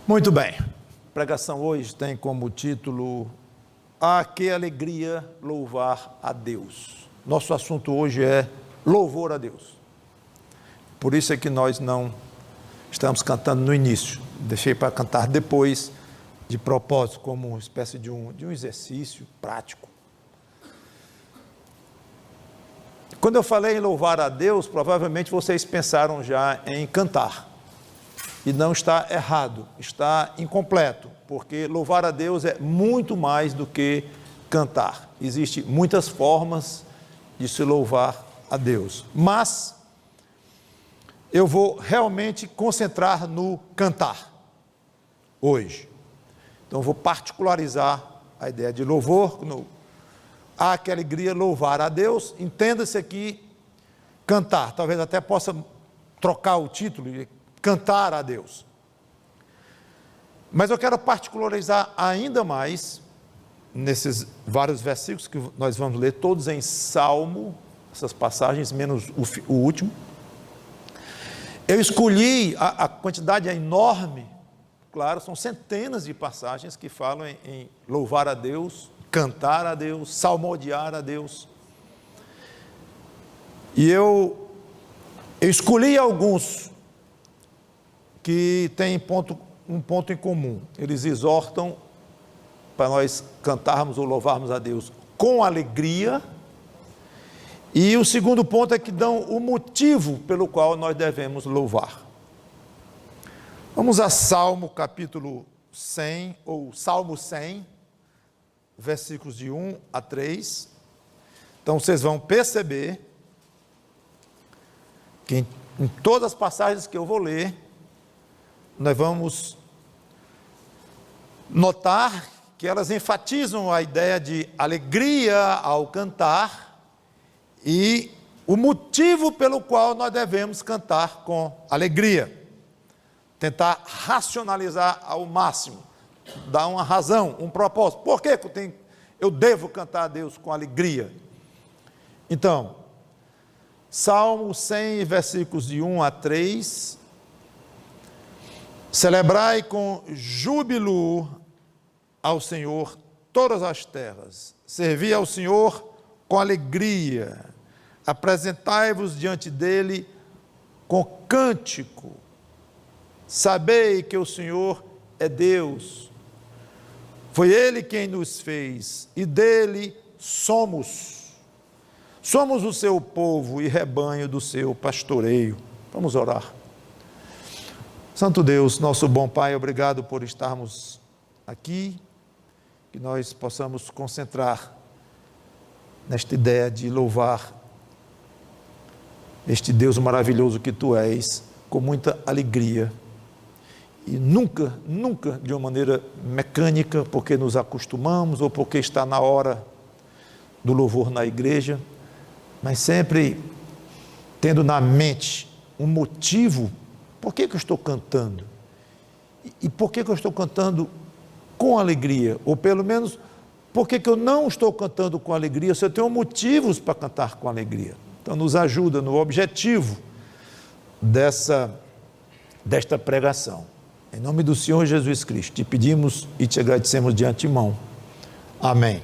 Muito bem, a pregação hoje tem como título que alegria louvar a Deus. Nosso assunto hoje é louvor a Deus. Por isso é que nós não estamos cantando no início, deixei para cantar depois, de propósito, como uma espécie de um exercício prático. Quando eu falei em louvar a Deus, provavelmente vocês pensaram já em cantar. E não está errado, está incompleto, porque louvar a Deus é muito mais do que cantar. Existem muitas formas de se louvar a Deus, mas eu vou realmente concentrar no cantar hoje. Então vou particularizar a ideia de louvor, que alegria louvar a Deus, entenda-se aqui cantar, talvez até possa trocar o título e cantar a Deus. Mas eu quero particularizar ainda mais, nesses vários versículos que nós vamos ler, todos em Salmo, essas passagens, menos o último. Eu escolhi, a quantidade é enorme, claro, são centenas de passagens que falam em louvar a Deus, cantar a Deus, salmodiar a Deus. E eu escolhi alguns que têm um ponto em comum. Eles exortam para nós cantarmos ou louvarmos a Deus com alegria. E o segundo ponto é que dão o motivo pelo qual nós devemos louvar. Vamos a Salmo capítulo 100, ou Salmo 100, versículos de 1 a 3. Então vocês vão perceber que em todas as passagens que eu vou ler, nós vamos notar que elas enfatizam a ideia de alegria ao cantar e o motivo pelo qual nós devemos cantar com alegria. Tentar racionalizar ao máximo, dar uma razão, um propósito. Por que eu devo cantar a Deus com alegria? Então, Salmo 100, versículos de 1 a 3. Celebrai com júbilo ao Senhor todas as terras, servi ao Senhor com alegria, apresentai-vos diante dele com cântico, sabei que o Senhor é Deus, foi ele quem nos fez e dele somos o seu povo e rebanho do seu pastoreio. Vamos orar. Santo Deus, nosso bom Pai, obrigado por estarmos aqui, que nós possamos concentrar nesta ideia de louvar este Deus maravilhoso que Tu és, com muita alegria, e nunca de uma maneira mecânica, porque nos acostumamos, ou porque está na hora do louvor na igreja, mas sempre tendo na mente um motivo. Por que eu estou cantando? E por que eu estou cantando com alegria? Ou pelo menos, por que eu não estou cantando com alegria, se eu tenho motivos para cantar com alegria? Então nos ajuda no objetivo desta pregação. Em nome do Senhor Jesus Cristo, te pedimos e te agradecemos de antemão. Amém.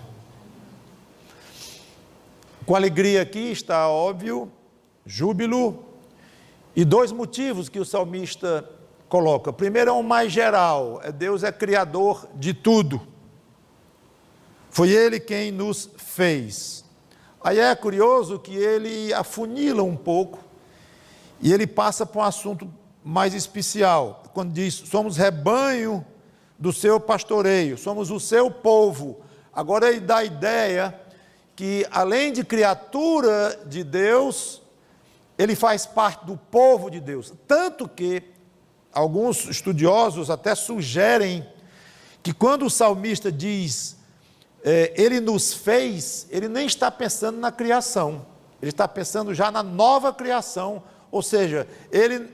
Com alegria aqui está óbvio, júbilo, e dois motivos que o salmista coloca. Primeiro é o mais geral, Deus é criador de tudo. Foi Ele quem nos fez. Aí é curioso que ele afunila um pouco e ele passa para um assunto mais especial. Quando diz, somos rebanho do seu pastoreio, somos o seu povo. Agora ele dá a ideia que além de criatura de Deus, ele faz parte do povo de Deus, tanto que alguns estudiosos até sugerem que quando o salmista diz, ele nos fez, ele nem está pensando na criação, ele está pensando já na nova criação, ou seja, ele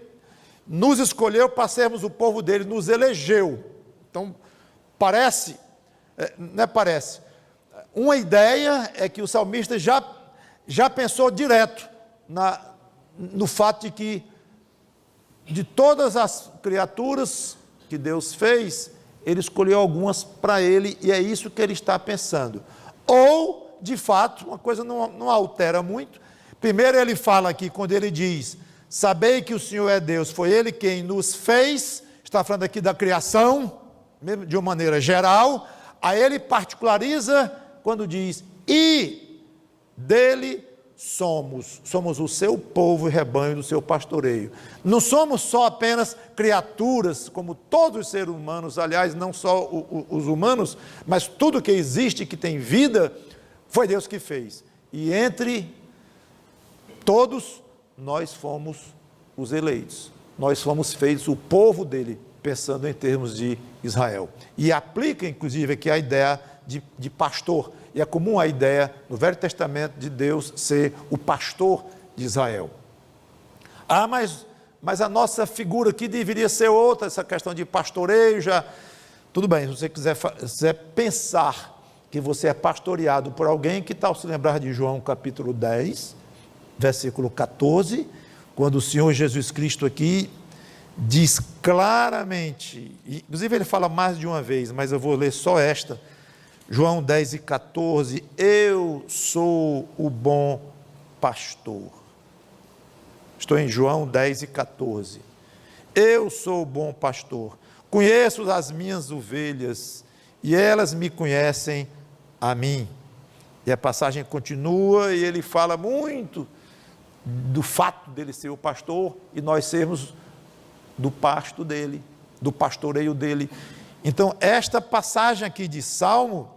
nos escolheu para sermos o povo dele, nos elegeu. Então, uma ideia é que o salmista já pensou direto no fato de que de todas as criaturas, que Deus fez, ele escolheu algumas para ele, e é isso que ele está pensando. Ou, de fato, uma coisa não altera muito. Primeiro ele fala aqui, quando ele diz, sabei que o Senhor é Deus, foi Ele quem nos fez, está falando aqui da criação, mesmo de uma maneira geral. Aí ele particulariza quando diz, e dele somos o seu povo e rebanho do seu pastoreio. Não somos só apenas criaturas, como todos os seres humanos, aliás, não só os humanos, mas tudo que existe, que tem vida, foi Deus que fez. E entre todos, nós fomos os eleitos. Nós fomos feitos o povo dele, pensando em termos de Israel. E aplica, inclusive, aqui a ideia de pastor. E é comum a ideia, no Velho Testamento, de Deus ser o pastor de Israel. Ah, mas a nossa figura aqui deveria ser outra, essa questão de pastoreio já... Tudo bem, se você quiser pensar que você é pastoreado por alguém, que tal se lembrar de João capítulo 10, versículo 14, quando o Senhor Jesus Cristo aqui diz claramente, inclusive ele fala mais de uma vez, mas eu vou ler só esta, João 10 e 14, eu sou o bom pastor. Estou em João 10 e 14. Eu sou o bom pastor, conheço as minhas ovelhas e elas me conhecem a mim. E a passagem continua e ele fala muito do fato dele ser o pastor e nós sermos do pasto dele, do pastoreio dele. Então, esta passagem aqui de Salmo,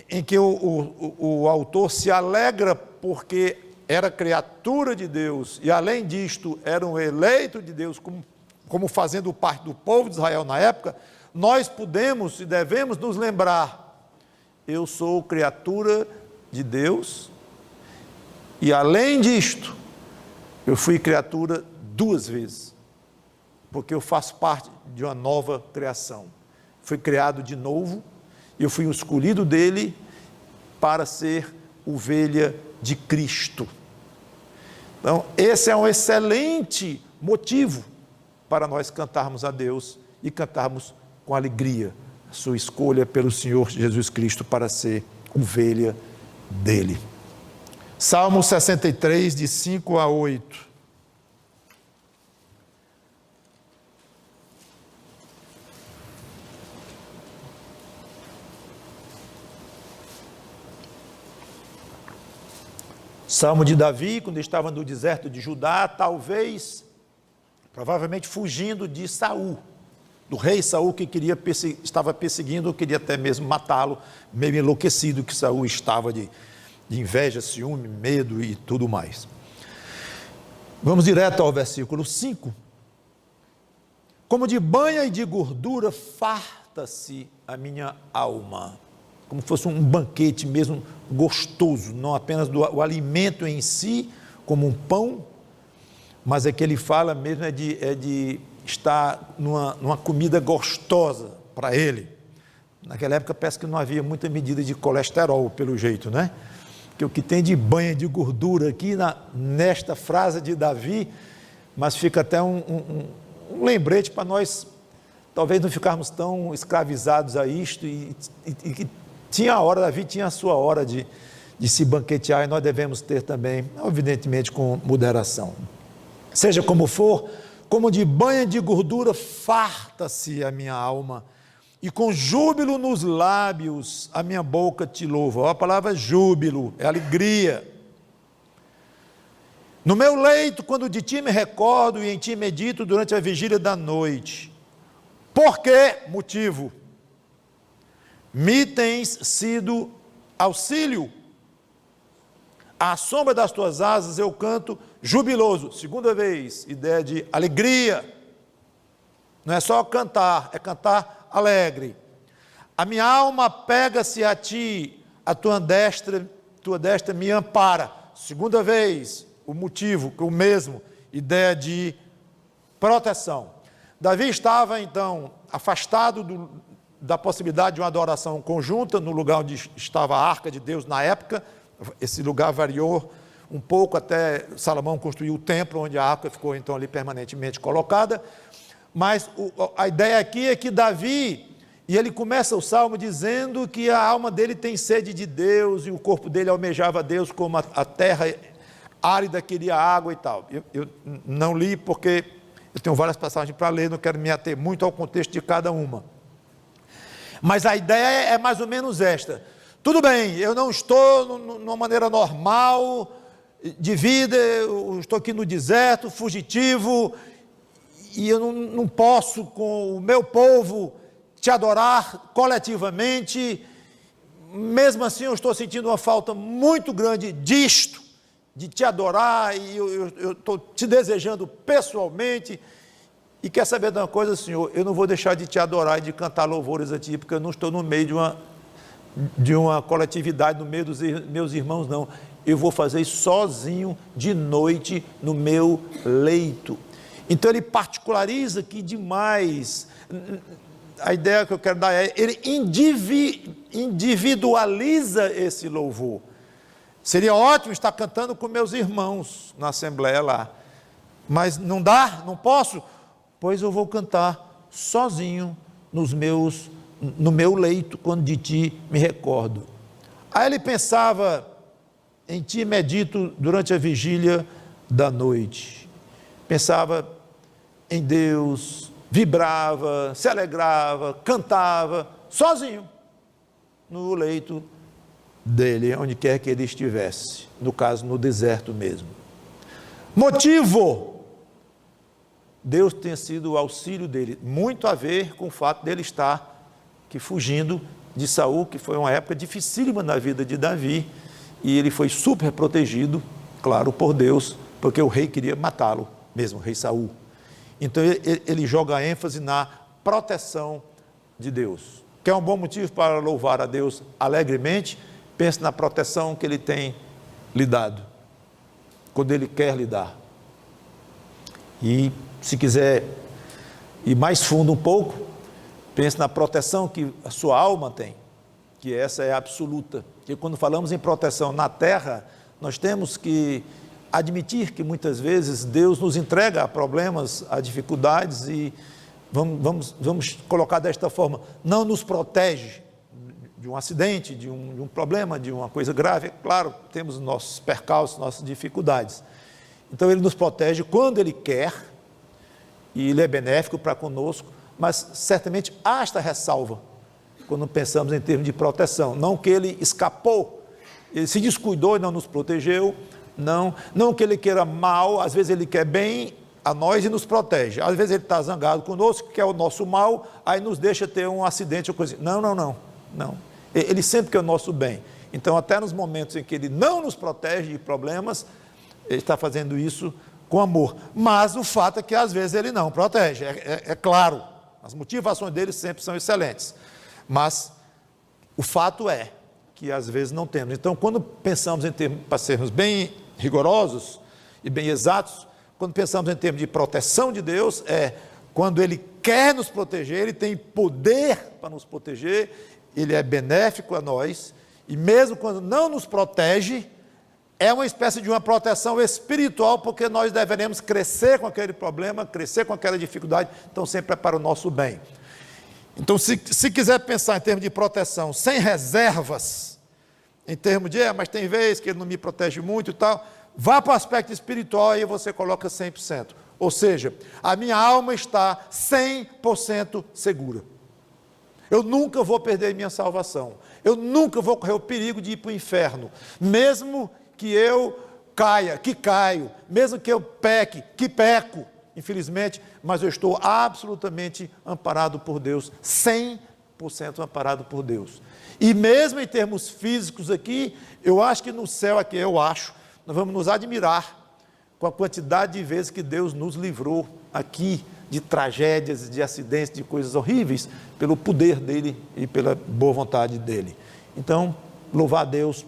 em que o autor se alegra porque era criatura de Deus e, além disto, era um eleito de Deus, como fazendo parte do povo de Israel na época, nós podemos e devemos nos lembrar, eu sou criatura de Deus e, além disto, eu fui criatura 2 vezes, porque eu faço parte de uma nova criação. Fui criado de novo, eu fui o escolhido dele para ser ovelha de Cristo. Então, esse é um excelente motivo para nós cantarmos a Deus e cantarmos com alegria a sua escolha pelo Senhor Jesus Cristo para ser ovelha dele. Salmo 63, de 5 a 8. Salmo de Davi, quando estava no deserto de Judá, provavelmente fugindo de Saul, do rei Saul que estava perseguindo, queria até mesmo matá-lo, meio enlouquecido que Saul estava de inveja, ciúme, medo e tudo mais. Vamos direto ao versículo 5. Como de banha e de gordura farta-se a minha alma. Como fosse um banquete mesmo gostoso, não apenas o alimento em si, como um pão, mas é que ele fala mesmo é de estar numa comida gostosa para ele. Naquela época parece que não havia muita medida de colesterol, pelo jeito, né? Porque o que tem de banha de gordura aqui nesta frase de Davi, mas fica até um lembrete para nós, talvez não ficarmos tão escravizados a isto e Davi tinha a sua hora de se banquetear e nós devemos ter também, evidentemente com moderação. Seja como for, como de banha de gordura farta-se a minha alma e com júbilo nos lábios a minha boca te louva. A palavra júbilo é alegria. No meu leito, quando de ti me recordo e em ti medito durante a vigília da noite. Por que motivo? Me tens sido auxílio. À sombra das tuas asas eu canto jubiloso. Segunda vez, ideia de alegria. Não é só cantar, é cantar alegre. A minha alma pega-se a ti, a tua destra me ampara. Segunda vez, o motivo, o mesmo, ideia de proteção. Davi estava então afastado da possibilidade de uma adoração conjunta no lugar onde estava a arca de Deus na época. Esse lugar variou um pouco até Salomão construiu o templo onde a arca ficou então ali permanentemente colocada, Mas a ideia aqui é que Davi, e ele começa o salmo dizendo que a alma dele tem sede de Deus, e o corpo dele almejava Deus como a terra árida queria água e tal. Eu não li porque eu tenho várias passagens para ler, não quero me ater muito ao contexto de cada uma. Mas a ideia é mais ou menos esta: tudo bem, eu não estou numa maneira normal de vida, eu estou aqui no deserto, fugitivo, e eu não posso com o meu povo te adorar coletivamente. Mesmo assim eu estou sentindo uma falta muito grande disto, de te adorar, e eu estou te desejando pessoalmente. E quer saber de uma coisa, Senhor? Eu não vou deixar de te adorar e de cantar louvores a ti, porque eu não estou no meio de uma coletividade, no meio dos meus irmãos, não. Eu vou fazer isso sozinho, de noite, no meu leito. Então ele particulariza aqui demais. A ideia que eu quero dar é, ele individualiza esse louvor. Seria ótimo estar cantando com meus irmãos na assembleia lá, mas não dá, não posso, pois eu vou cantar sozinho no meu leito, quando de ti me recordo. Aí ele pensava em ti, medito durante a vigília da noite, pensava em Deus, vibrava, se alegrava, cantava, sozinho, no leito dele, onde quer que ele estivesse, no caso, no deserto mesmo. Motivo: Deus tem sido o auxílio dele, muito a ver com o fato dele estar fugindo de Saul, que foi uma época dificílima na vida de Davi, e ele foi super protegido, claro, por Deus, porque o rei queria matá-lo, mesmo o rei Saul. Então ele joga ênfase na proteção de Deus. Quer um bom motivo para louvar a Deus alegremente? Pense na proteção que ele tem lhe dado, quando ele quer lhe dar. E se quiser ir mais fundo um pouco, pense na proteção que a sua alma tem, que essa é absoluta. Porque quando falamos em proteção na terra, nós temos que admitir que muitas vezes Deus nos entrega a problemas, a dificuldades, e vamos colocar desta forma, não nos protege de um acidente, de um problema, de uma coisa grave. Claro, temos nossos percalços, nossas dificuldades. Então ele nos protege quando ele quer, e ele é benéfico para conosco, mas certamente há esta ressalva quando pensamos em termos de proteção. Não que ele escapou, ele se descuidou e não nos protegeu, não que ele queira mal, às vezes ele quer bem a nós e nos protege. Às vezes ele está zangado conosco, quer o nosso mal, aí nos deixa ter um acidente ou coisa assim. Não. Ele sempre quer o nosso bem. Então, até nos momentos em que ele não nos protege de problemas, ele está fazendo isso com amor. Mas o fato é que às vezes ele não protege, é claro. As motivações dele sempre são excelentes. Mas o fato é que às vezes não temos. Então, quando pensamos em termos, para sermos bem rigorosos e bem exatos, quando pensamos em termos de proteção de Deus, é quando ele quer nos proteger, ele tem poder para nos proteger, ele é benéfico a nós, e mesmo quando não nos protege, é uma espécie de uma proteção espiritual, porque nós deveremos crescer com aquele problema, crescer com aquela dificuldade, então sempre é para o nosso bem. Então, se quiser pensar em termos de proteção, sem reservas, em termos de, mas tem vezes que ele não me protege muito e tal, vá para o aspecto espiritual e você coloca 100%. Ou seja, a minha alma está 100% segura. Eu nunca vou perder minha salvação. Eu nunca vou correr o perigo de ir para o inferno. Mesmo que eu caia, que caio. Mesmo que eu peque, que peco. Infelizmente, mas eu estou absolutamente amparado por Deus. 100% amparado por Deus. E mesmo em termos físicos aqui, eu acho que no céu aqui, nós vamos nos admirar com a quantidade de vezes que Deus nos livrou aqui de tragédias, de acidentes, de coisas horríveis, pelo poder dele e pela boa vontade dele. Então, louvar a Deus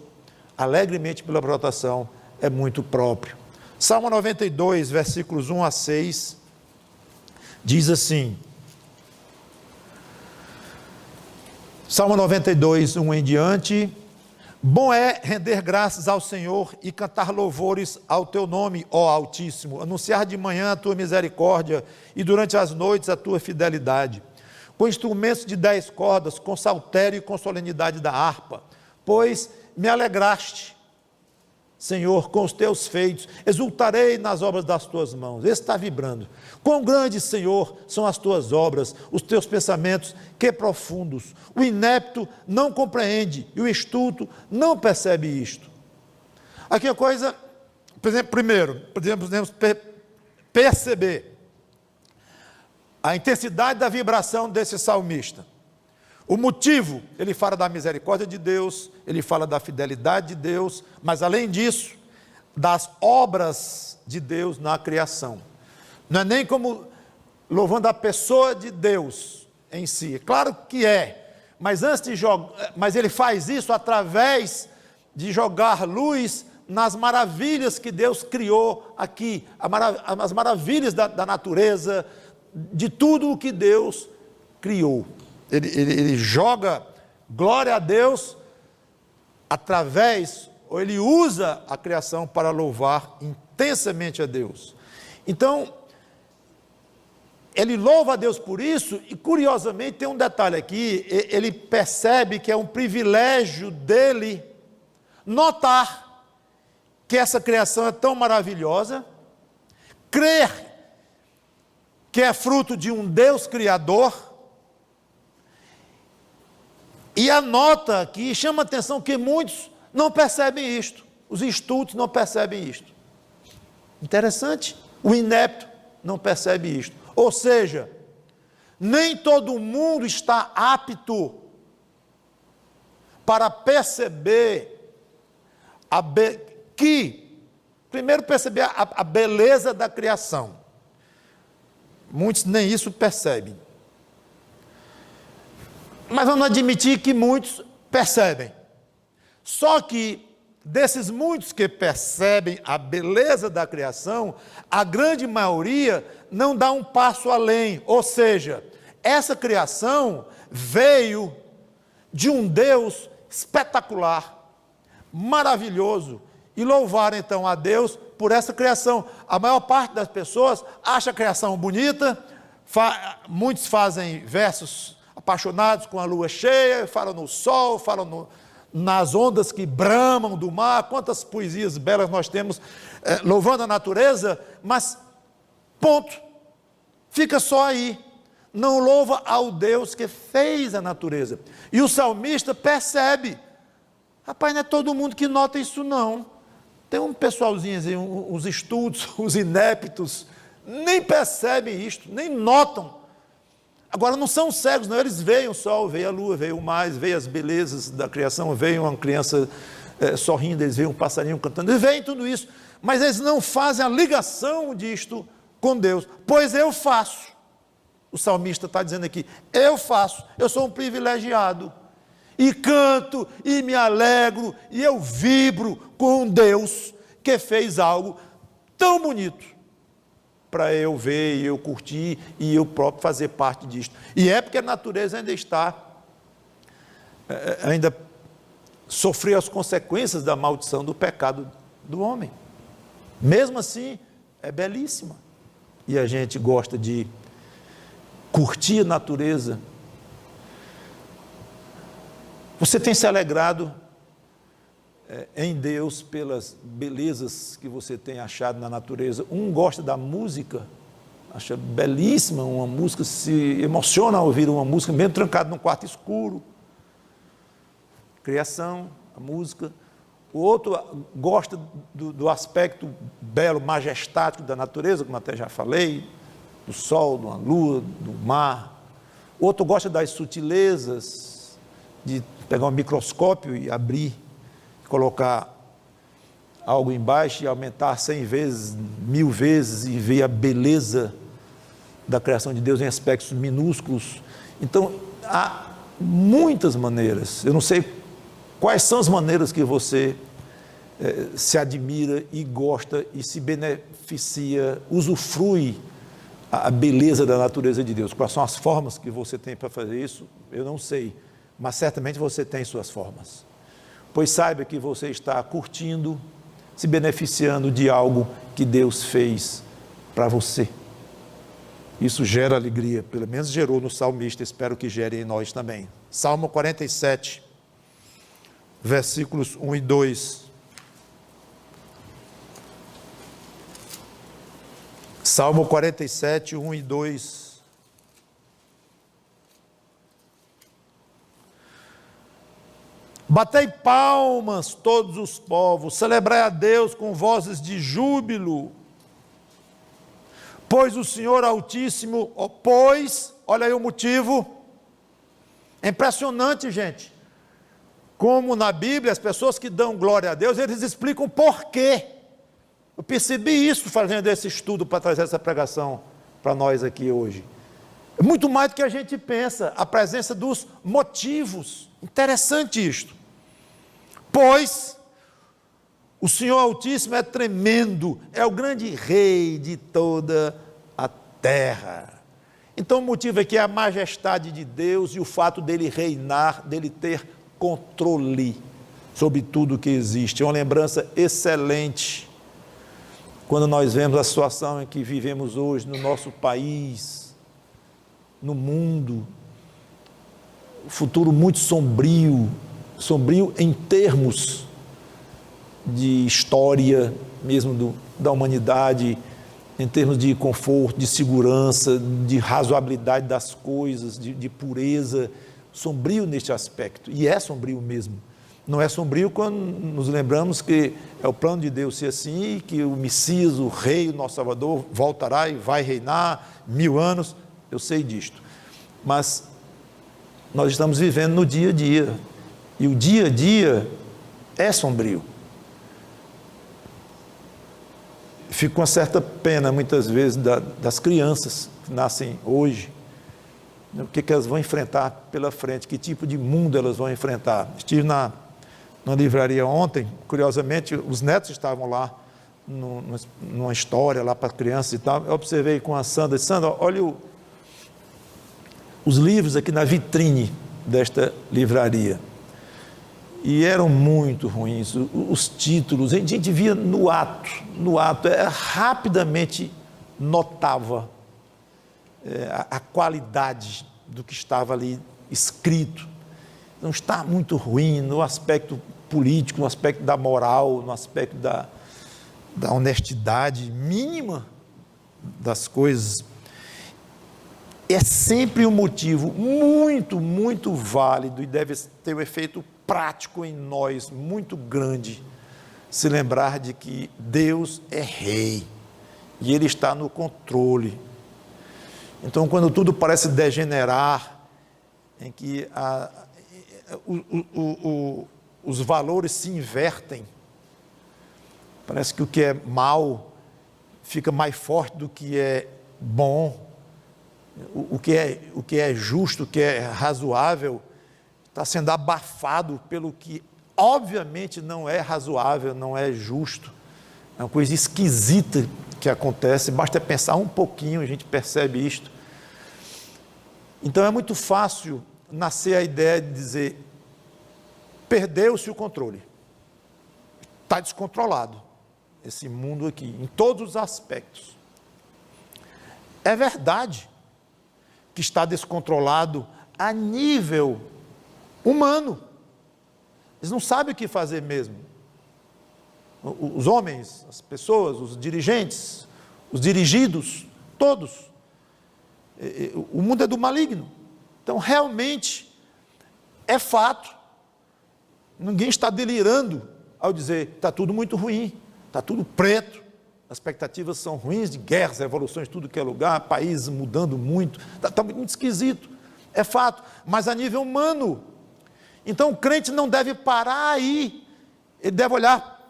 alegremente pela proteção é muito próprio. Salmo 92, versículos 1 a 6, diz assim, Salmo 92, 1 em diante: Bom é render graças ao Senhor e cantar louvores ao teu nome, ó Altíssimo, anunciar de manhã a tua misericórdia e durante as noites a tua fidelidade, com instrumentos de 10 cordas, com saltério e com solenidade da harpa, pois me alegraste, Senhor, com os teus feitos, exultarei nas obras das tuas mãos. Esse está vibrando. Quão grandes, Senhor, são as tuas obras, os teus pensamentos, que profundos. O inepto não compreende e o estulto não percebe isto. Aqui a coisa, por exemplo, primeiro, podemos perceber a intensidade da vibração desse salmista. O motivo, ele fala da misericórdia de Deus, ele fala da fidelidade de Deus, mas além disso, das obras de Deus na criação. Não é nem como louvando a pessoa de Deus em si, claro que é, mas antes de jogar, mas ele faz isso através de jogar luz nas maravilhas que Deus criou aqui, as maravilhas da natureza, de tudo o que Deus criou. Ele joga glória a Deus através, ou ele usa a criação para louvar intensamente a Deus. Então, ele louva a Deus por isso, e curiosamente tem um detalhe aqui, ele percebe que é um privilégio dele notar que essa criação é tão maravilhosa, crer que é fruto de um Deus criador, e anota aqui, chama a atenção que muitos não percebem isto, os estultos não percebem isto. Interessante, o inepto não percebe isto. Ou seja, nem todo mundo está apto para perceber primeiro perceber a beleza da criação. Muitos nem isso percebem. Mas vamos admitir que muitos percebem. Só que, desses muitos que percebem a beleza da criação, a grande maioria não dá um passo além. Ou seja, essa criação veio de um Deus espetacular, maravilhoso, e louvar então a Deus por essa criação. A maior parte das pessoas acha a criação bonita, muitos fazem versos apaixonados com a lua cheia, falam no sol, falam nas ondas que bramam do mar, quantas poesias belas nós temos louvando a natureza, mas ponto, fica só aí, não louva ao Deus que fez a natureza. E o salmista percebe, rapaz, não é todo mundo que nota isso não, tem um pessoalzinho assim, os estultos, os ineptos, nem percebem isto, nem notam. Agora, não são cegos, não, eles veem o sol, veem a lua, veem o mar, veem as belezas da criação, veem uma criança sorrindo, eles veem um passarinho cantando, eles veem tudo isso, mas eles não fazem a ligação disto com Deus, pois eu faço. O salmista está dizendo aqui, eu faço, eu sou um privilegiado, e canto, e me alegro, e eu vibro com um Deus que fez algo tão bonito, para eu ver, e eu curtir, e eu próprio fazer parte disto. E é porque a natureza ainda sofreu as consequências da maldição do pecado do homem. Mesmo assim, é belíssima. E a gente gosta de curtir a natureza. Você tem se alegrado em Deus pelas belezas que você tem achado na natureza. Um gosta da música, acha belíssima uma música, se emociona ao ouvir uma música, mesmo trancado num quarto escuro. Criação, a música. O outro gosta do aspecto belo, majestático da natureza, como até já falei, do sol, da lua, do mar. O outro gosta das sutilezas, de pegar um microscópio e abrir, colocar algo embaixo e aumentar 100 vezes, 1000 vezes e ver a beleza da criação de Deus em aspectos minúsculos. Então, há muitas maneiras, eu não sei quais são as maneiras que você se admira e gosta e se beneficia, usufrui a beleza da natureza de Deus. Quais são as formas que você tem para fazer isso? Eu não sei, mas certamente você tem suas formas. pois saiba que você está curtindo, se beneficiando de algo que Deus fez para você. Isso gera alegria, pelo menos gerou no salmista, espero que gere em nós também. Salmo 47, versículos 1 e 2. Salmo 47, 1 e 2. Batei palmas todos os povos, celebrai a Deus com vozes de júbilo, pois o Senhor Altíssimo, olha aí o motivo, é impressionante, gente, como na Bíblia as pessoas que dão glória a Deus, eles explicam por quê. Eu percebi isso fazendo esse estudo para trazer essa pregação para nós aqui hoje. É muito mais do que a gente pensa, a presença dos motivos. Interessante isto. Pois o Senhor Altíssimo é tremendo, é o grande rei de toda a terra. Então o motivo é que é a majestade de Deus e o fato dele reinar, dele ter controle sobre tudo que existe. É uma lembrança excelente quando nós vemos a situação em que vivemos hoje no nosso país, no mundo, um futuro muito sombrio em termos de história mesmo da humanidade, em termos de conforto, de segurança, de razoabilidade das coisas, de pureza, sombrio neste aspecto, e é sombrio mesmo. Não é sombrio quando nos lembramos que é o plano de Deus ser assim, que o Messias, o Rei, o nosso Salvador, voltará e vai reinar 1000 anos, eu sei disto. Mas nós estamos vivendo no dia a dia, e o dia a dia é sombrio. Fico com uma certa pena, muitas vezes, das crianças que nascem hoje, o que elas vão enfrentar pela frente, que tipo de mundo elas vão enfrentar. Estive na livraria ontem, curiosamente, os netos estavam lá, numa história lá para crianças e tal. Eu observei com a Sandra, olha os livros aqui na vitrine desta livraria. E eram muito ruins, os títulos, a gente via no ato, rapidamente notava a qualidade do que estava ali escrito. Não está muito ruim no aspecto político, no aspecto da moral, no aspecto da honestidade mínima das coisas. É sempre um motivo muito, muito válido e deve ter um efeito prático em nós, muito grande, se lembrar de que Deus é rei e Ele está no controle. Então, quando tudo parece degenerar, em que os valores se invertem, parece que o que é mal fica mais forte do que é bom, o que é justo, o que é razoável, está sendo abafado pelo que obviamente não é razoável, não é justo. É uma coisa esquisita que acontece, basta pensar um pouquinho, a gente percebe isto. Então é muito fácil nascer a ideia de dizer, perdeu-se o controle, está descontrolado esse mundo aqui, em todos os aspectos. É verdade que está descontrolado a nível humano. Eles não sabem o que fazer mesmo. Os homens, as pessoas, os dirigentes, os dirigidos, todos. O mundo é do maligno. Então, realmente, é fato. Ninguém está delirando ao dizer, está tudo muito ruim, está tudo preto, as expectativas são ruins de guerras, revoluções, tudo que é lugar, países mudando muito, está muito esquisito. É fato, mas a nível humano. Então o crente não deve parar aí, ele deve olhar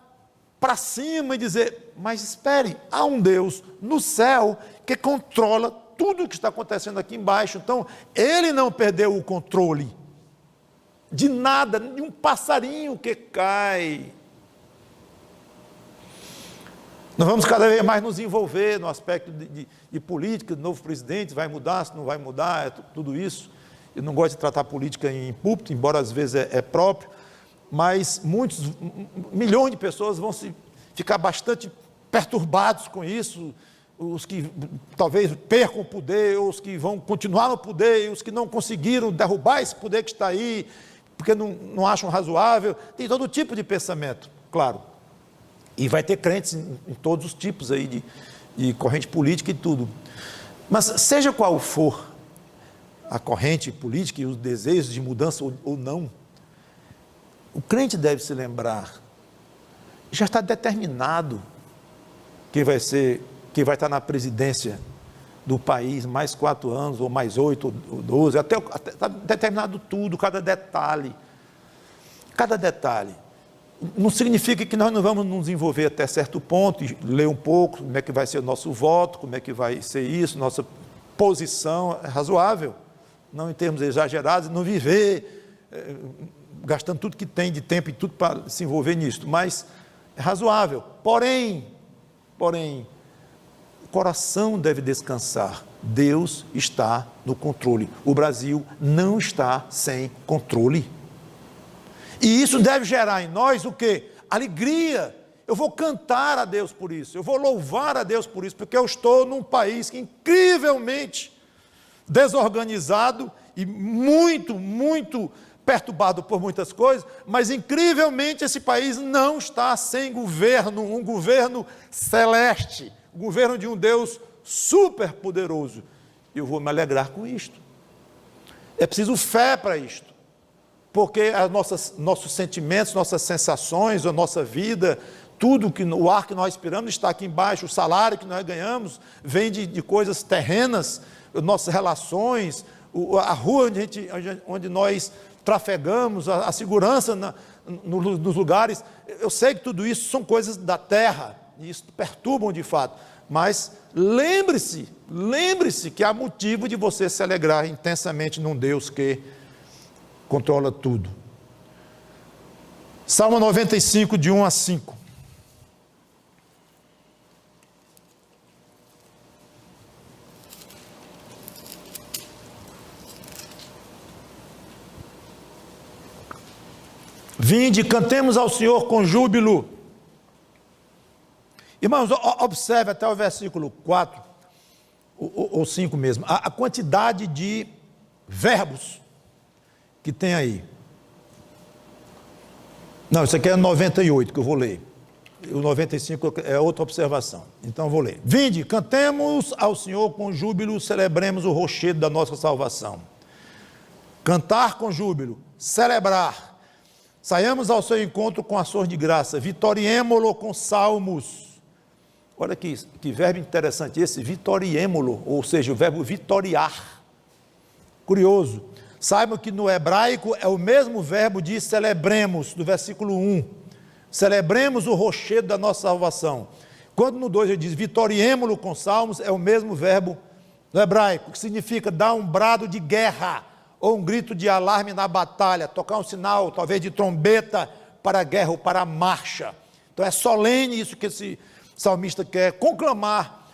para cima e dizer, mas espere, há um Deus no céu que controla tudo o que está acontecendo aqui embaixo. Então Ele não perdeu o controle de nada, de um passarinho que cai. Nós vamos cada vez mais nos envolver no aspecto de política, do novo presidente, vai mudar, se não vai mudar, tudo isso. Eu não gosto de tratar política em púlpito, embora às vezes é próprio, mas milhões de pessoas vão ficar bastante perturbados com isso, os que talvez percam o poder, os que vão continuar no poder, os que não conseguiram derrubar esse poder que está aí, porque não acham razoável. Tem todo tipo de pensamento, claro. E vai ter crentes em todos os tipos aí de corrente política e tudo. Mas seja qual for a corrente política e os desejos de mudança ou não, o crente deve se lembrar, já está determinado que vai estar na presidência do país mais 4 anos, ou mais 8, ou 12, até está determinado tudo, cada detalhe. Cada detalhe. Não significa que nós não vamos nos envolver até certo ponto, e ler um pouco como é que vai ser o nosso voto, como é que vai ser isso, nossa posição é razoável, não em termos exagerados, não viver gastando tudo que tem de tempo e tudo para se envolver nisso, mas é razoável. Porém, o coração deve descansar. Deus está no controle. O Brasil não está sem controle. E isso deve gerar em nós o quê? Alegria. Eu vou cantar a Deus por isso, eu vou louvar a Deus por isso, porque eu estou num país que incrivelmente desorganizado e muito perturbado por muitas coisas, mas incrivelmente esse país não está sem governo, um governo celeste, o governo de um Deus super poderoso. Eu vou me alegrar com isto. É preciso fé para isto, porque nossos sentimentos, nossas sensações, a nossa vida, tudo o ar que nós respiramos está aqui embaixo, o salário que nós ganhamos vem de coisas terrenas, nossas relações, a rua onde nós trafegamos, a segurança nos lugares. Eu sei que tudo isso são coisas da terra, e isso perturbam de fato, mas lembre-se que há motivo de você se alegrar intensamente num Deus que controla tudo. Salmo 95, de 1 a 5. Vinde, cantemos ao Senhor com júbilo. Irmãos, observe até o versículo 4, ou 5 mesmo, a quantidade de verbos que tem aí. Não, isso aqui é 98 que eu vou ler. O 95 é outra observação. Então eu vou ler. Vinde, cantemos ao Senhor com júbilo, celebremos o rochedo da nossa salvação. Cantar com júbilo, celebrar. Saiamos ao seu encontro com ações de graça, vitoriemo-lo com salmos. Olha que verbo interessante esse, vitoriemo-lo, ou seja, o verbo vitoriar. Curioso. Saibam que no hebraico é o mesmo verbo de celebremos, do versículo 1. Celebremos o rochedo da nossa salvação. Quando no 2 ele diz vitoriemo-lo com salmos, é o mesmo verbo no hebraico, que significa dar um brado de guerra, ou um grito de alarme na batalha, tocar um sinal, talvez de trombeta para a guerra ou para a marcha. Então é solene isso que esse salmista quer conclamar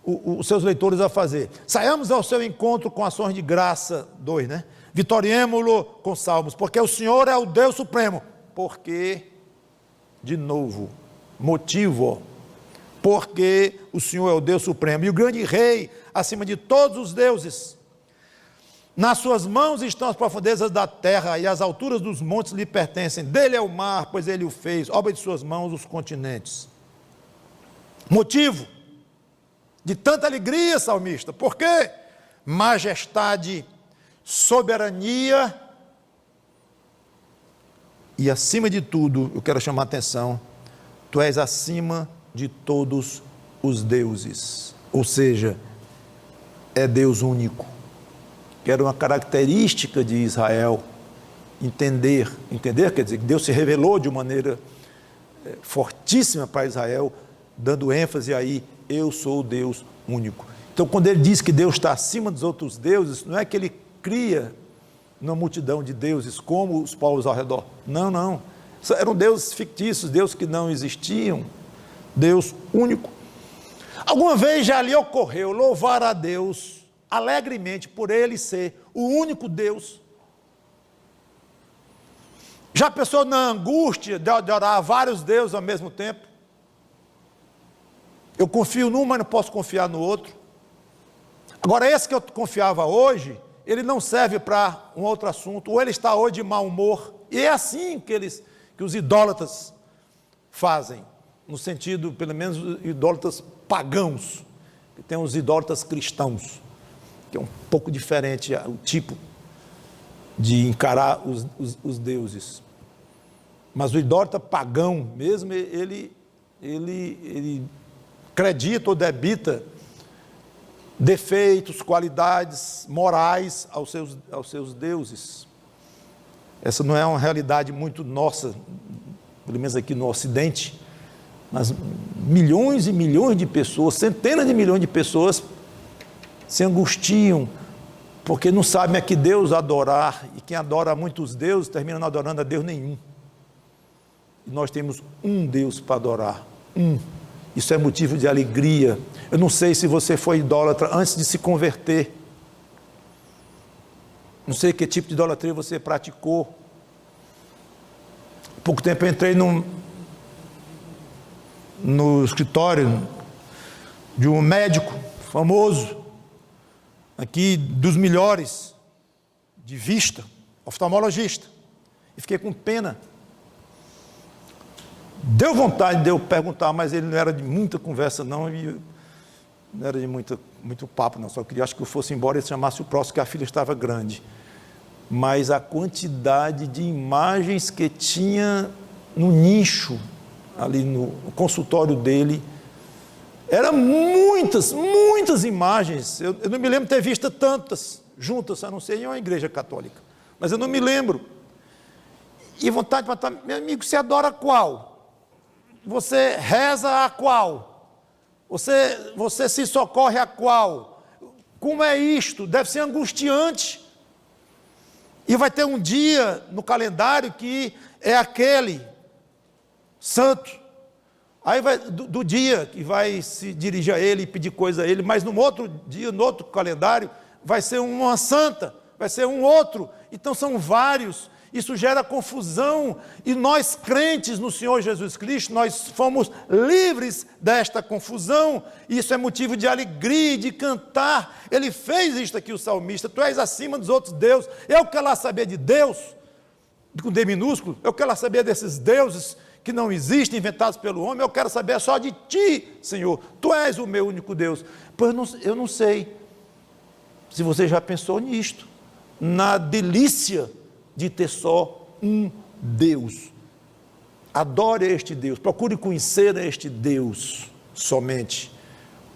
os seus leitores a fazer. Saiamos ao seu encontro com ações de graça, 2, né? Vitoriemo-lo com salmos, porque o Senhor é o Deus supremo. Porque, de novo, motivo, porque o Senhor é o Deus supremo, e o grande rei, acima de todos os deuses. Nas suas mãos estão as profundezas da terra, e as alturas dos montes lhe pertencem. Dele é o mar, pois ele o fez, obra de suas mãos os continentes. Motivo de tanta alegria, salmista, por quê? Majestade, soberania, e acima de tudo, eu quero chamar a atenção, tu és acima de todos os deuses, ou seja, é Deus único, que era uma característica de Israel, entender quer dizer, que Deus se revelou de uma maneira fortíssima para Israel, dando ênfase aí, eu sou o Deus único. Então, quando ele diz que Deus está acima dos outros deuses, não é que ele cria uma multidão de deuses como os povos ao redor. Não. Eram deuses fictícios, deuses que não existiam, Deus único. Alguma vez já lhe ocorreu louvar a Deus alegremente por ele ser o único Deus? Já pensou na angústia de orar a vários deuses ao mesmo tempo? Eu confio num, mas não posso confiar no outro. Agora, esse que eu confiava hoje, ele não serve para um outro assunto, ou ele está hoje de mau humor. E é assim que os idólatras fazem, no sentido, pelo menos, idólatras pagãos, que tem os idólatras cristãos, que é um pouco diferente o tipo de encarar os deuses. Mas o idólatra pagão mesmo, ele acredita ou debita defeitos, qualidades morais aos seus deuses. Essa não é uma realidade muito nossa, pelo menos aqui no Ocidente, mas milhões e milhões de pessoas, centenas de milhões de pessoas se angustiam, porque não sabem a que Deus adorar, e quem adora muitos deuses termina não adorando a Deus nenhum. E nós temos um Deus para adorar, um. Isso é motivo de alegria. Eu não sei se você foi idólatra antes de se converter. Não sei que tipo de idolatria você praticou. Há pouco tempo eu entrei no escritório de um médico famoso, aqui dos melhores, de vista, oftalmologista, e fiquei com pena. Deu vontade de eu perguntar, mas ele não era de muita conversa não, e não era de muito papo não, só queria, acho que eu fosse embora e ele chamasse o próximo, que a filha estava grande. Mas a quantidade de imagens que tinha no nicho, ali no consultório dele, eram muitas imagens. Eu não me lembro de ter visto tantas juntas, a não ser em uma igreja católica, mas eu não me lembro. E vontade de perguntar, meu amigo, você adora qual? Você reza a qual? Você se socorre a qual? Como é isto? Deve ser angustiante. E vai ter um dia no calendário que é aquele santo. Aí vai do dia que vai se dirigir a ele e pedir coisa a ele, mas no outro dia, no outro calendário, vai ser uma santa, vai ser um outro. Então são vários. Isso gera confusão, e nós crentes no Senhor Jesus Cristo, nós fomos livres desta confusão. Isso é motivo de alegria, de cantar. Ele fez isto aqui, o salmista: tu és acima dos outros deuses. Eu quero lá saber de Deus, com D minúsculo, eu quero lá saber desses deuses que não existem, inventados pelo homem. Eu quero saber só de ti, Senhor, tu és o meu único Deus. Pois eu não sei se você já pensou nisto, na delícia de ter só um Deus. Adore este Deus, procure conhecer este Deus somente,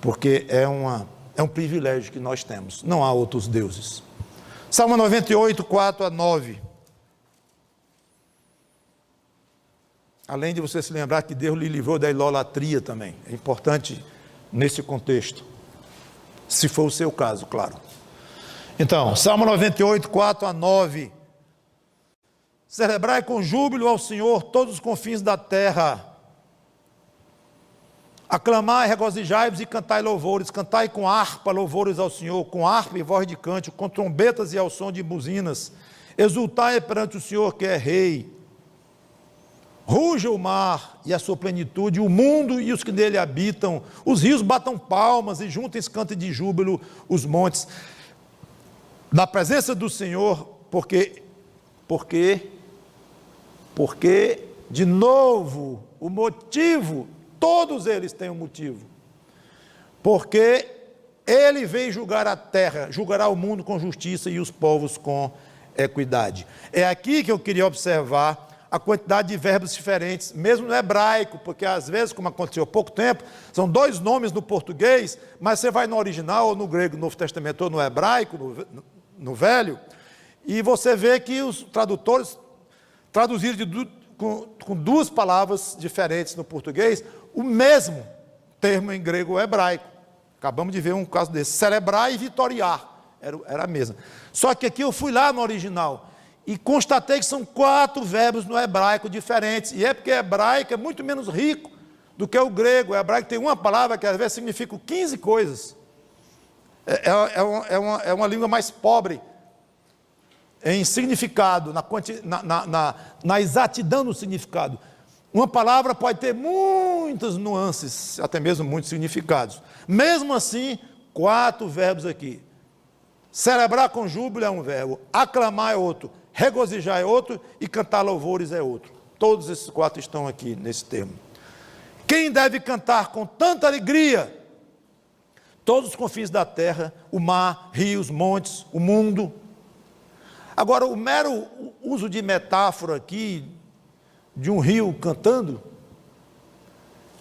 porque é um privilégio que nós temos, não há outros deuses. Salmo 98, 4 a 9. Além de você se lembrar que Deus lhe livrou da idolatria também, é importante nesse contexto, se for o seu caso, claro. Então, Salmo 98, 4 a 9. Celebrai com júbilo ao Senhor todos os confins da terra. Aclamai, regozijai-vos e cantai louvores. Cantai com harpa louvores ao Senhor, com harpa e voz de cântico, com trombetas e ao som de buzinas. Exultai perante o Senhor que é Rei. Ruja o mar e a sua plenitude, o mundo e os que nele habitam. Os rios batam palmas e juntem-se, cantem de júbilo os montes. Na presença do Senhor, porque, de novo, o motivo, todos eles têm um motivo, porque ele veio julgar a terra, julgará o mundo com justiça e os povos com equidade. É aqui que eu queria observar a quantidade de verbos diferentes, mesmo no hebraico, porque às vezes, como aconteceu há pouco tempo, são dois nomes no português, mas você vai no original, ou no grego, no Novo Testamento, ou no hebraico, no Velho, e você vê que os tradutores traduziram com duas palavras diferentes no português, o mesmo termo em grego ou hebraico. Acabamos de ver um caso desse, celebrar e vitoriar, era a mesma. Só que aqui eu fui lá no original, e constatei que são 4 verbos no hebraico diferentes, e é porque o hebraico é muito menos rico do que o grego. O hebraico tem uma palavra que às vezes significa 15 coisas, é uma língua mais pobre. em significado, na exatidão do significado. Uma palavra pode ter muitas nuances, até mesmo muitos significados. Mesmo assim, 4 verbos aqui. Celebrar com júbilo é um verbo, aclamar é outro, regozijar é outro e cantar louvores é outro. Todos esses 4 estão aqui nesse termo. Quem deve cantar com tanta alegria? Todos os confins da terra, o mar, rios, montes, o mundo. Agora, o mero uso de metáfora aqui, de um rio cantando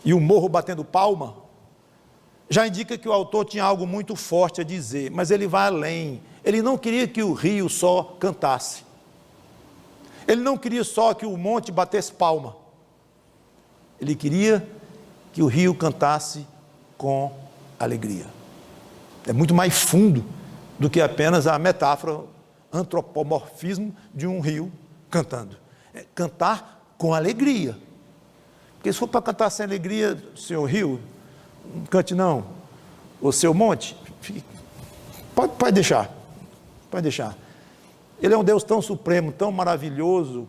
e um morro batendo palma, já indica que o autor tinha algo muito forte a dizer, mas ele vai além. Ele não queria que o rio só cantasse. Ele não queria só que o monte batesse palma. Ele queria que o rio cantasse com alegria. É muito mais fundo do que apenas a metáfora, antropomorfismo de um rio cantando. É cantar com alegria. Porque se for para cantar sem alegria, senhor rio, não cante não. O seu monte, pode deixar. Pode deixar. Ele é um Deus tão supremo, tão maravilhoso,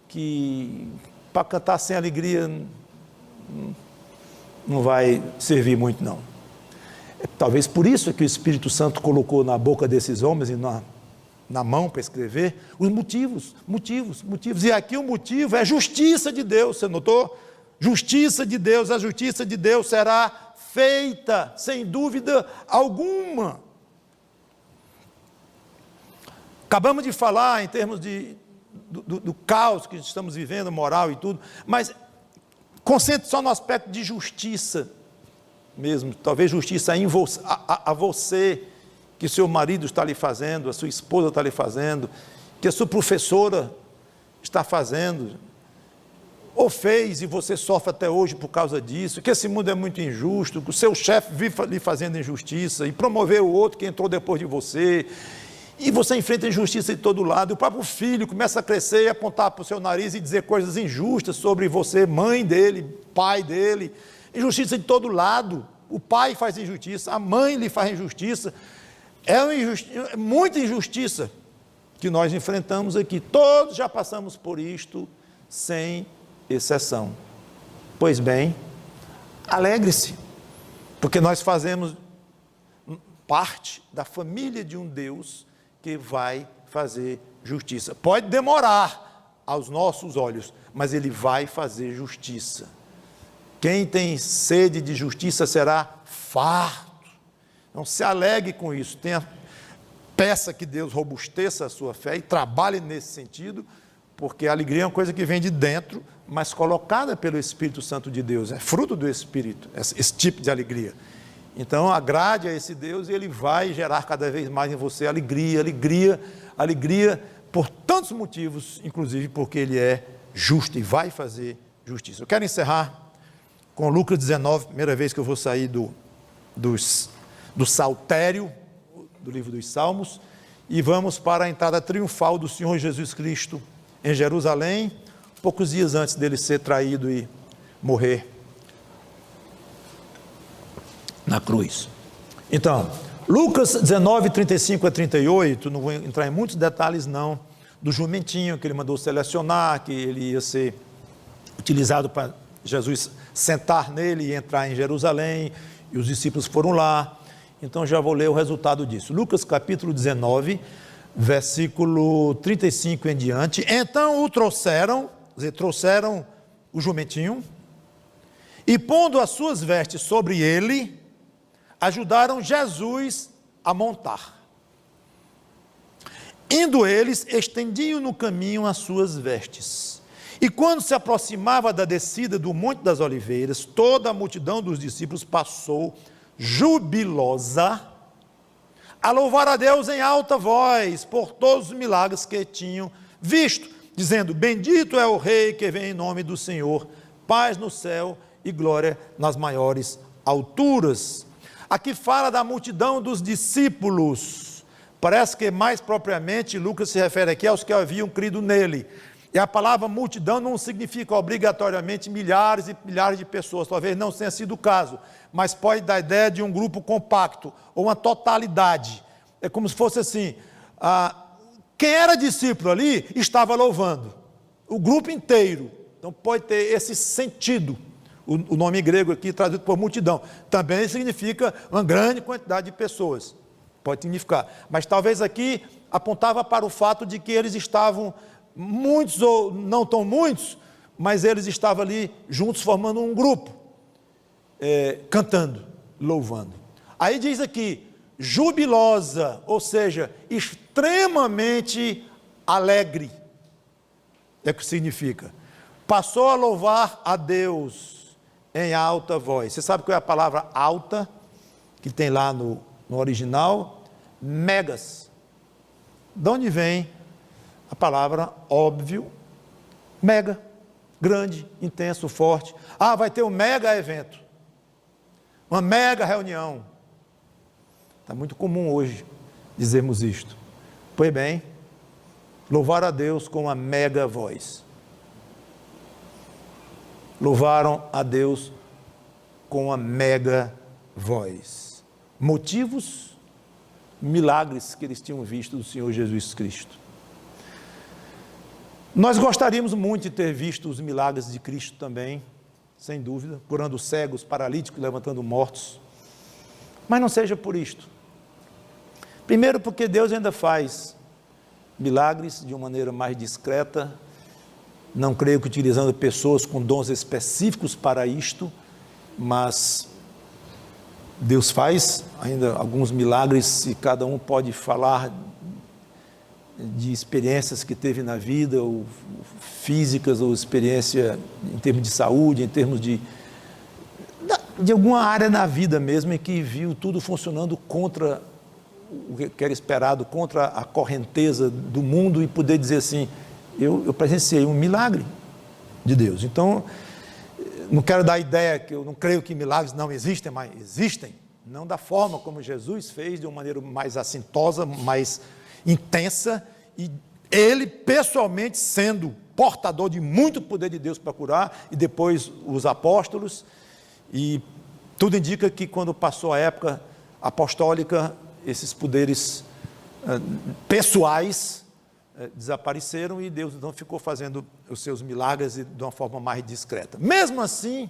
que para cantar sem alegria não vai servir muito não. Talvez por isso que o Espírito Santo colocou na boca desses homens e na mão para escrever os motivos. E aqui o motivo é justiça de Deus, você notou? Justiça de Deus, a justiça de Deus será feita, sem dúvida alguma. Acabamos de falar em termos do caos que estamos vivendo, moral e tudo, mas concentre só no aspecto de justiça mesmo, talvez justiça a você, que seu marido está lhe fazendo, a sua esposa está lhe fazendo, que a sua professora está fazendo, ou fez e você sofre até hoje por causa disso, que esse mundo é muito injusto, que o seu chefe vive lhe fazendo injustiça, e promoveu o outro que entrou depois de você, e você enfrenta injustiça de todo lado, e o próprio filho começa a crescer e apontar para o seu nariz e dizer coisas injustas sobre você, mãe dele, pai dele, injustiça de todo lado. O pai faz injustiça, a mãe lhe faz injustiça. É muita injustiça que nós enfrentamos aqui. Todos já passamos por isto, sem exceção. Pois bem, alegre-se, porque nós fazemos parte da família de um Deus que vai fazer justiça. Pode demorar aos nossos olhos, mas Ele vai fazer justiça. Quem tem sede de justiça será farto. Não se alegre com isso. Peça que Deus robusteça a sua fé e trabalhe nesse sentido, porque a alegria é uma coisa que vem de dentro, mas colocada pelo Espírito Santo de Deus. É fruto do Espírito, esse tipo de alegria. Então, agrade a esse Deus e Ele vai gerar cada vez mais em você alegria por tantos motivos, inclusive porque Ele é justo e vai fazer justiça. Eu quero encerrar com Lucas 19, primeira vez que eu vou sair do saltério, do livro dos Salmos, e vamos para a entrada triunfal do Senhor Jesus Cristo em Jerusalém, poucos dias antes dele ser traído e morrer na cruz. Então, Lucas 19, 35 a 38, não vou entrar em muitos detalhes não, do jumentinho que ele mandou selecionar, que ele ia ser utilizado para Jesus sentar nele e entrar em Jerusalém, e os discípulos foram lá. Então já vou ler o resultado disso. Lucas capítulo 19, versículo 35 em diante. Então o trouxeram o jumentinho, e pondo as suas vestes sobre ele, ajudaram Jesus a montar. Indo eles, estendiam no caminho as suas vestes. E quando se aproximava da descida do Monte das Oliveiras, toda a multidão dos discípulos passou jubilosa a louvar a Deus em alta voz por todos os milagres que tinham visto, dizendo: bendito é o Rei que vem em nome do Senhor, paz no céu e glória nas maiores alturas. Aqui fala da multidão dos discípulos. Parece que mais propriamente Lucas se refere aqui aos que haviam crido nele. E a palavra multidão não significa obrigatoriamente milhares e milhares de pessoas, talvez não tenha sido o caso, mas pode dar a ideia de um grupo compacto, ou uma totalidade. É como se fosse assim, Quem era discípulo ali estava louvando, o grupo inteiro. Então pode ter esse sentido. O nome grego aqui, traduzido por multidão, também significa uma grande quantidade de pessoas. Pode significar. Mas talvez aqui apontava para o fato de que eles estavam, muitos ou não tão muitos, mas eles estavam ali juntos formando um grupo, cantando, louvando. Aí diz aqui, jubilosa, ou seja, extremamente alegre, é o que significa. Passou a louvar a Deus em alta voz. Você sabe qual é a palavra alta, que tem lá no original? Megas. De onde vem a palavra óbvio? Mega, grande, intenso, forte. Ah, vai ter um mega evento, uma mega reunião. Está muito comum hoje dizermos isto. Pois bem, louvar a Deus com uma mega voz. Louvaram a Deus com uma mega voz. Motivos? Milagres que eles tinham visto do Senhor Jesus Cristo. Nós gostaríamos muito de ter visto os milagres de Cristo também, sem dúvida, curando cegos, paralíticos, levantando mortos. Mas não seja por isto. Primeiro porque Deus ainda faz milagres de uma maneira mais discreta, não creio que utilizando pessoas com dons específicos para isto, mas Deus faz ainda alguns milagres e cada um pode falar de experiências que teve na vida, ou físicas, ou experiência em termos de saúde, em termos de alguma área na vida mesmo, em que viu tudo funcionando contra o que era esperado, contra a correnteza do mundo, e poder dizer assim, eu presenciei um milagre de Deus. Então, não quero dar a ideia que eu não creio que milagres não existem, mas existem, não da forma como Jesus fez, de uma maneira mais assintosa, mais intensa, e ele pessoalmente sendo portador de muito poder de Deus para curar, e depois os apóstolos, e tudo indica que quando passou a época apostólica, esses poderes pessoais desapareceram, e Deus então ficou fazendo os seus milagres de uma forma mais discreta. Mesmo assim,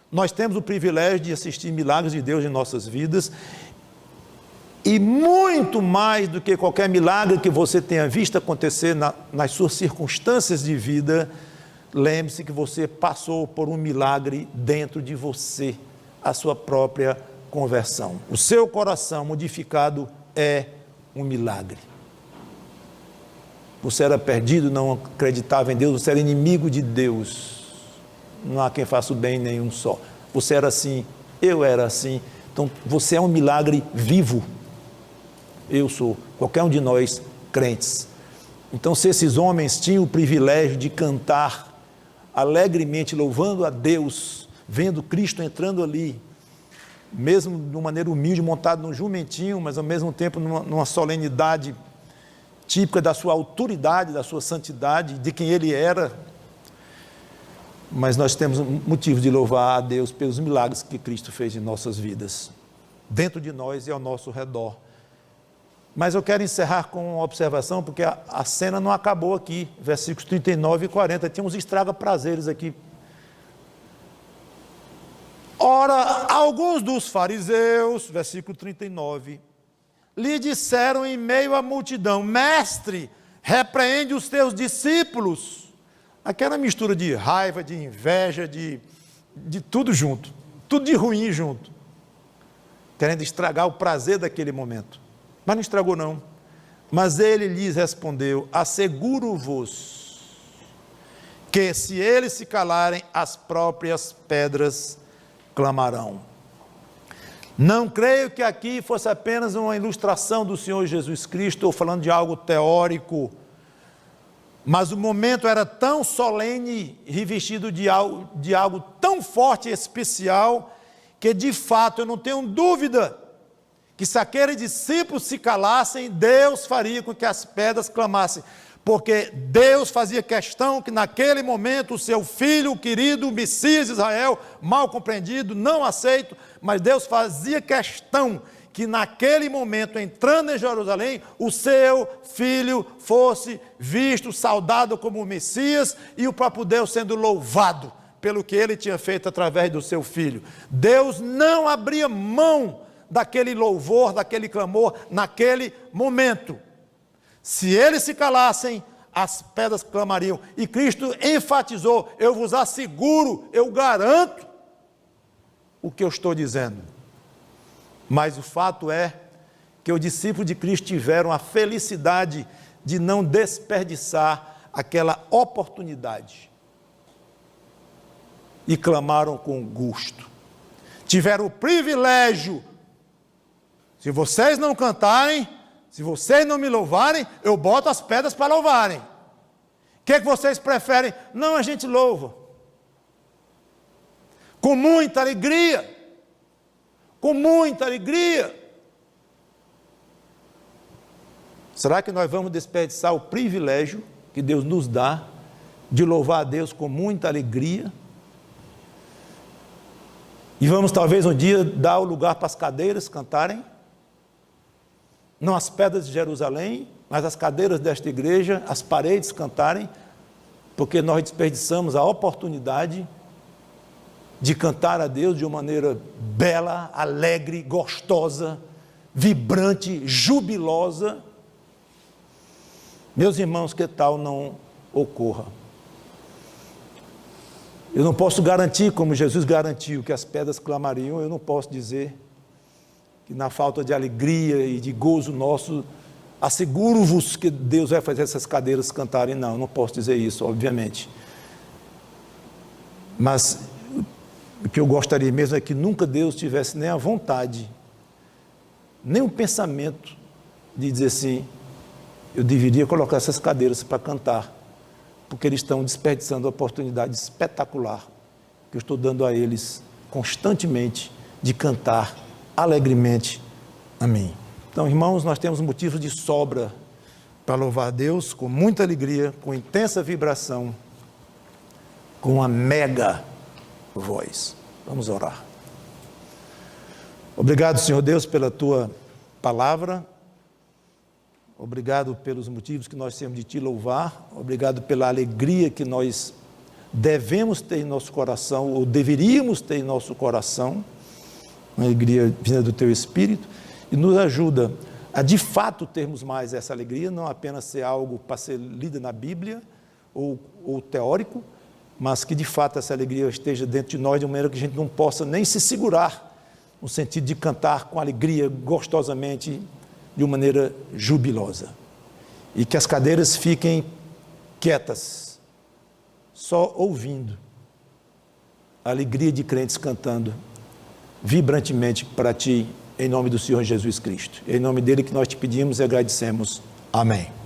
nós temos o privilégio de assistir milagres de Deus em nossas vidas, e muito mais do que qualquer milagre que você tenha visto acontecer nas suas circunstâncias de vida, lembre-se que você passou por um milagre dentro de você, a sua própria conversão. O seu coração modificado é um milagre. Você era perdido, não acreditava em Deus, você era inimigo de Deus, não há quem faça o bem nenhum só. Você era assim, eu era assim, então você é um milagre vivo. Eu sou, qualquer um de nós, crentes. Então, se esses homens tinham o privilégio de cantar alegremente, louvando a Deus, vendo Cristo entrando ali, mesmo de uma maneira humilde, montado num jumentinho, mas ao mesmo tempo numa solenidade típica da sua autoridade, da sua santidade, de quem ele era. Mas nós temos motivo de louvar a Deus pelos milagres que Cristo fez em nossas vidas, dentro de nós e ao nosso redor. Mas eu quero encerrar com uma observação, porque a cena não acabou aqui, versículos 39 e 40, tem uns estraga-prazeres aqui. Ora, alguns dos fariseus, versículo 39, lhe disseram em meio à multidão, mestre, repreende os teus discípulos. Aquela mistura de raiva, de inveja, de tudo junto, tudo de ruim junto, querendo estragar o prazer daquele momento. Mas não estragou não. Mas ele lhes respondeu, asseguro-vos, que se eles se calarem, as próprias pedras clamarão. Não creio que aqui fosse apenas uma ilustração do Senhor Jesus Cristo, ou falando de algo teórico, mas o momento era tão solene, revestido de algo tão forte e especial, que de fato eu não tenho dúvida que se aqueles discípulos se calassem, Deus faria com que as pedras clamassem, porque Deus fazia questão que naquele momento o seu filho, o querido, o Messias de Israel, mal compreendido, não aceito, mas Deus fazia questão que naquele momento, entrando em Jerusalém, o seu filho fosse visto, saudado como o Messias, e o próprio Deus sendo louvado pelo que ele tinha feito através do seu filho. Deus não abria mão daquele louvor, daquele clamor, naquele momento. Se eles se calassem, as pedras clamariam. E Cristo enfatizou: eu vos asseguro, eu garanto o que eu estou dizendo. Mas o fato é que os discípulos de Cristo tiveram a felicidade de não desperdiçar aquela oportunidade. E clamaram com gosto. Tiveram o privilégio: se vocês não cantarem, se vocês não me louvarem, eu boto as pedras para louvarem. O que vocês preferem? Não, a gente louva. Com muita alegria. Com muita alegria. Será que nós vamos desperdiçar o privilégio que Deus nos dá de louvar a Deus com muita alegria? E vamos talvez um dia dar o lugar para as cadeiras cantarem? Não as pedras de Jerusalém, mas as cadeiras desta igreja, as paredes cantarem, porque nós desperdiçamos a oportunidade de cantar a Deus de uma maneira bela, alegre, gostosa, vibrante, jubilosa. Meus irmãos, que tal não ocorra? Eu não posso garantir, como Jesus garantiu, que as pedras clamariam. Eu não posso dizer que na falta de alegria e de gozo nosso, asseguro-vos que Deus vai fazer essas cadeiras cantarem. Não, eu não posso dizer isso, obviamente. Mas o que eu gostaria mesmo é que nunca Deus tivesse nem a vontade, nem o pensamento de dizer assim: eu deveria colocar essas cadeiras para cantar, porque eles estão desperdiçando a oportunidade espetacular que eu estou dando a eles constantemente de cantar alegremente a mim. Então, irmãos, nós temos motivos de sobra para louvar a Deus com muita alegria, com intensa vibração, com uma mega voz. Vamos orar. Obrigado, Senhor Deus, pela Tua palavra. Obrigado pelos motivos que nós temos de Te louvar. Obrigado pela alegria que nós devemos ter em nosso coração, ou deveríamos ter em nosso coração, uma alegria vinda do Teu Espírito, e nos ajuda a de fato termos mais essa alegria, não apenas ser algo para ser lido na Bíblia, ou teórico, mas que de fato essa alegria esteja dentro de nós, de uma maneira que a gente não possa nem se segurar, no sentido de cantar com alegria, gostosamente, de uma maneira jubilosa. E que as cadeiras fiquem quietas, só ouvindo a alegria de crentes cantando vibrantemente para Ti, em nome do Senhor Jesus Cristo. Em nome dele que nós te pedimos e agradecemos. Amém.